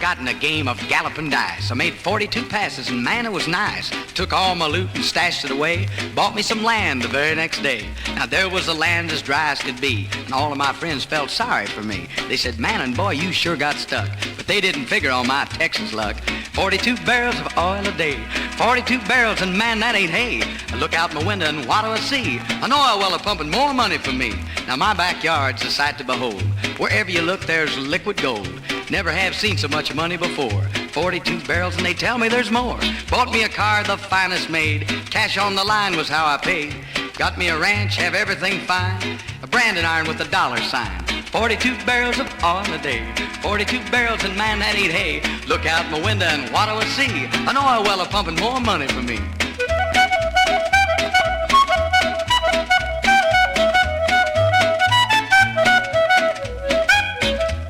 got in a game of galloping dice. I made 42 passes, and man, it was nice. Took all my loot and stashed it away. Bought me some land the very next day. Now, there was the land as dry as could be, and all of my friends felt sorry for me. They said, man, and boy, you sure got stuck. But they didn't figure on my Texas luck. 42 barrels of oil a day. 42 barrels, and man, that ain't hay. I look out my window, and what do I see? An oil well pumping more money for me. Now, my backyard's a sight to behold. Wherever you look, there's liquid gold. Never have seen so much money before. 42 barrels, and they tell me there's more. Bought me a car, the finest made. Cash on the line was how I paid. Got me a ranch, have everything fine. A branding iron with a dollar sign. 42 barrels of oil a day. 42 barrels, and man, that ain't hay. Look out my window, and what do I see? An oil well pumping more money for me.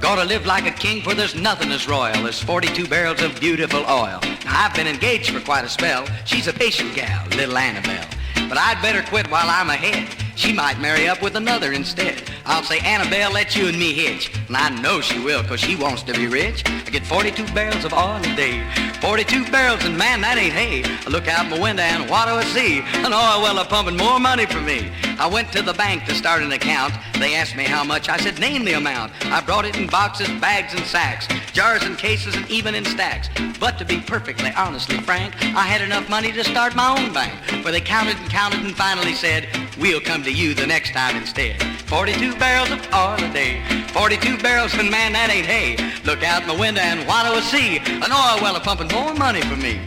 Gotta live like a king, for there's nothing as royal as 42 barrels of beautiful oil. Now, I've been engaged for quite a spell. She's a patient gal, little Annabelle. But I'd better quit while I'm ahead. She might marry up with another instead. I'll say, Annabelle, let you and me hitch. And I know she will, 'cause she wants to be rich. I get 42 barrels of oil a day. 42 barrels, and man, that ain't hay. I look out my window, and what do I see? An oil well pumping more money for me. I went to the bank to start an account. They asked me how much. I said, name the amount. I brought it in boxes, bags, and sacks, jars and cases, and even in stacks. But to be perfectly honestly frank, I had enough money to start my own bank. Where they counted and finally said, we'll come to you the next time instead. 42 barrels of oil a day. 42 barrels, and man, that ain't hay. Look out my window, and what do I see? An oil well pumping more money for me.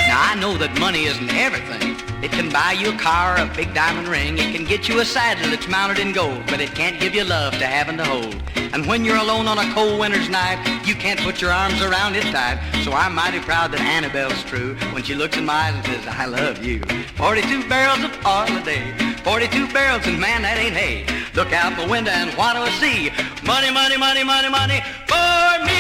Now, I know that money isn't everything. It can buy you a car, a big diamond ring. It can get you a saddle that's mounted in gold, but it can't give you love to have and to hold. And when you're alone on a cold winter's night, you can't put your arms around it tight. So I'm mighty proud that Annabelle's true when she looks in my eyes and says, I love you. 42 barrels of oil a day. 42 barrels, and man, that ain't hay. Look out the window, and what do I see? Money, money, money, money, money for me.